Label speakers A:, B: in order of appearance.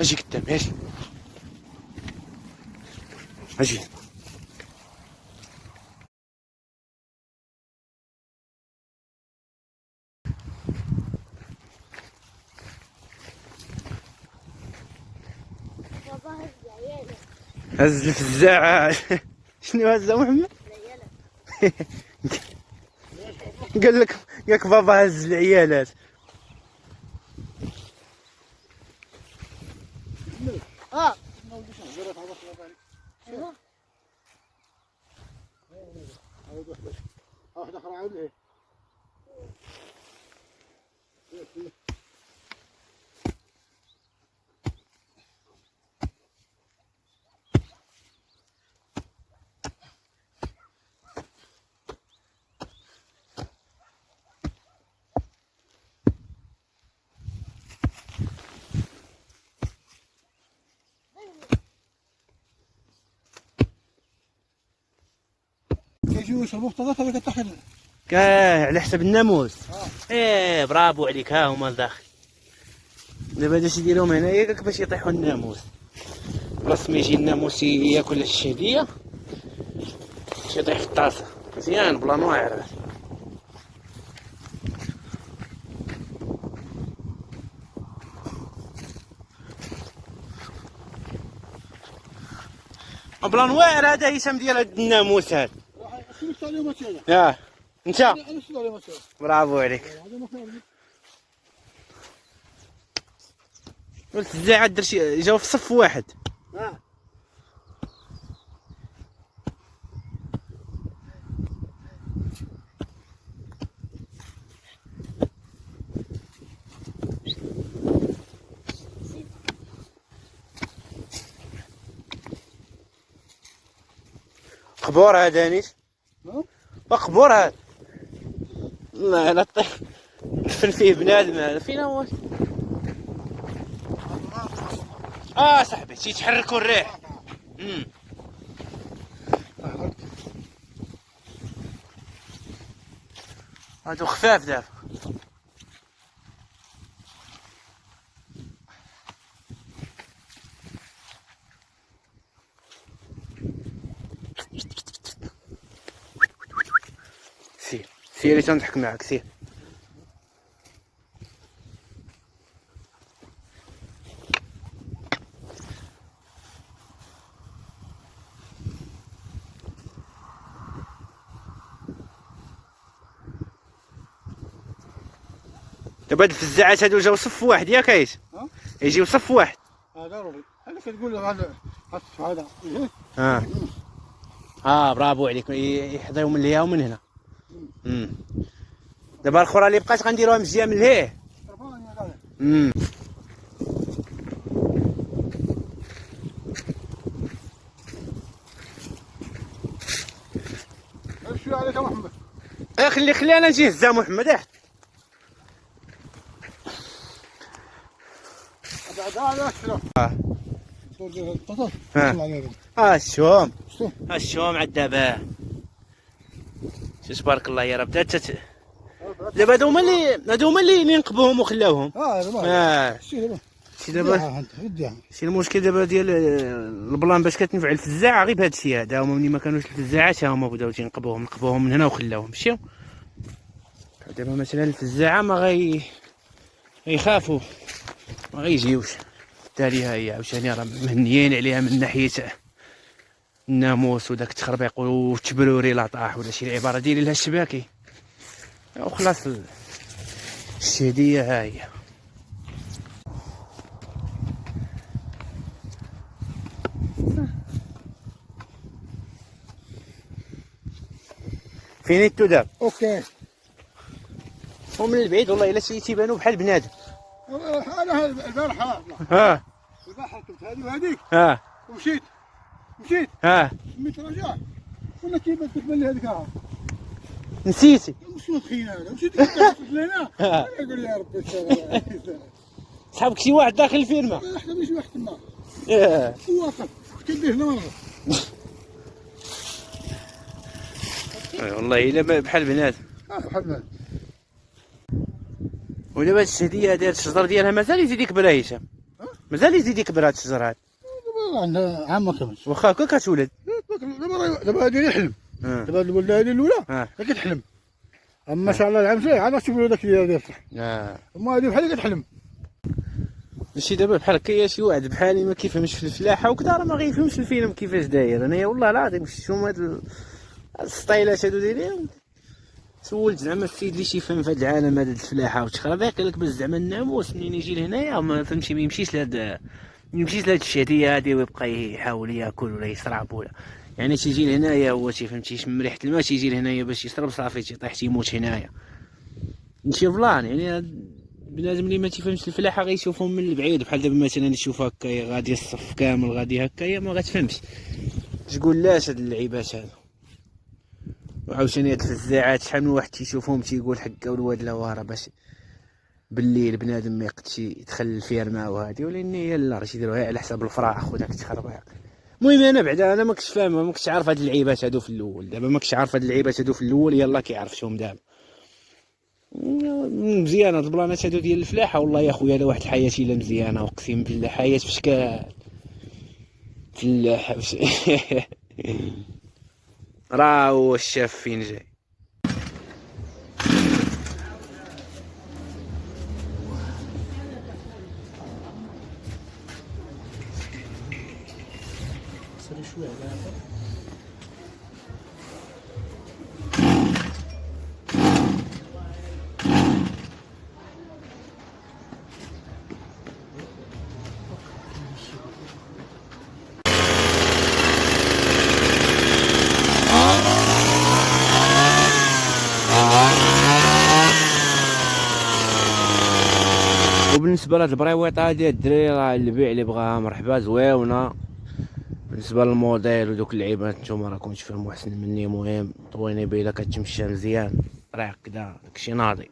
A: اجي قدام اجي اجي. هز الفزاعة. شنو هز محمد؟ قال لك ياك بابا هز العيالات.
B: يجوا يشربوا خطوات هذيك تحت.
A: على حسب الناموس. ايه برافو عليك. ها هما لداخل. دابا اش يديرهم هنايا ياك باش يطيحوا الناموس. بلاص ما يجي الناموس ياكل الشهديه باش يطيح في الطاسه مزيان بلا نواعر. بلا نواعر هذا هشام ديال هاد الناموس هذا. اه انت برافو عليك. قلت الزاعة دير شي جاو في صف واحد. قبور هذا نيت قبور هذا. لا لا طيح دفن فيه بنادم هذا فين هو؟ صاحبي تيتحركوا الريح. هادو خفاف دابا. سيري تنضحك معاك سير. دابا هاد الفزاعات هادو جاو صف واحد ياك عايش؟ يجيو صف واحد.
B: ضروري. انا كتقول له هذا الصف هذا.
A: برافو عليك. يحضيو من لهيه ومن هنا. دابا الاخرى اللي بقات غنديروها مزيه من لهيه.
B: شويه عليك يا محمد.
A: خلي انا نجي هزا محمد. الشوم عاد دابا. تبارك الله يا رب. دابا هادو هما اللي نقبوهم وخلاوهم. شي المشكل دابا ديال البلان باش كتنفع الفزاعه غير بهذا الشيء هذا. هما ملي ما كانوش الفزاعات هما بداو تينقبوهم من هنا وخلاوهم. مشيو دابا مثلا الفزاعه ما غيخافوا ما غيجيوش. بالتالي ها هي عاوتاني راه مهنيين عليها من ناحيه الناموس وداك التخربيق والتبروري لا طاح ولا شي العباره ديالي لها الشباكي وخلاص. الشهديه ها هي. فينيتو دابا.
B: اوكي.
A: ومن البعيد والله الا تيبانو بحال بنادم.
B: انا البارحه البارحه كنت هذه وهذيك ومشيت مشيت رجع ولا كيف تقبل لي هذيك
A: نسيتي
B: وشنو تخيل هذا مشيت قلت لنا يقول يا ربي
A: صحابك شي واحد داخل الفيرما.
B: احنا ماشي واحد تما واقف كندير هنا مره.
A: والله الا بحال بنادم.
B: بحال بنادم.
A: ودابا هاد الشهديه داير الشجر ديالها مازال يزيد يكبر هشام. مازال يزيد يكبر هاد الشجر هاد.
B: دابا عندنا عام ما كملش.
A: واخا هكا كتولد.
B: دابا هادي يحلم. دابا الولده هادي الاولى كتحلم. اما ما شاء الله العام الجاي عاد تشوفوا داك اللي يفتح. اما هادي بحال كتحلم.
A: ماشي دابا بحال كاين شي واحد بحالي ما كيفهمش في الفلاحه وكذا راه ما غيفهمش الفيلم كيفاش داير. انايا والله العظيم شفتهم هاد السطايلات هادو دايرين. سولت زعما السيد اللي شيفهم في هاد العالم هذا الفلاحه والتخربيق قال لك باش زعما الناموس منين يجي لهنايا ما فهمتي ما يمشيش لهاد الشهديه هادي ويبقى يحاول ياكل ولا يشرب ولا يعني تيجي لهنايا هو فهمتي يشم ريحه الماء تيجي لهنايا باش يشرب صافي تيطيح تيموت هنايا. نمشي فلان يعني بنادم اللي ما تيفهمش الفلاحه غيشوفهم من البعيد بحال دابا مثلا يشوف هكايا غادي الصف كامل غادي هكايا ما غتفهمش تقول لاش هاد اللعيبات هادو. وعاوتاني هاد الفزاعات شحال من واحد تيشوفهم تيقول حكا الواد لا واه راه باش بالليل بنادم ما يقدش يدخل الفيرما وهادي ولكن يلا راه تيديروها على حساب الفراح وداك التخربيق. المهم انا بعدا انا ما كنتش فاهم ما كنتش عارف هاد اللعيبات هادو في الاول. دابا ما كنتش عارف هاد اللعيبات هادو في الاول يلا كيعرفتهم دابا. مزيانه البلانات هادو ديال الفلاحه والله يا خويا لا واحد الحياه الا مزيانه اقسم بالله حياه بشكال فلاح راه هو الشاف فين جاي. وبالنسبه لهاد البريويطه هادي الدراري راه البيع اللي بغاها مرحبا زويونه. بالنسبه للموديل ودوك اللعيبات نتوما راكم تفهموا احسن مني. المهم طوينه بيلا كتمشى مزيان طريق كدا داكشي ناضي.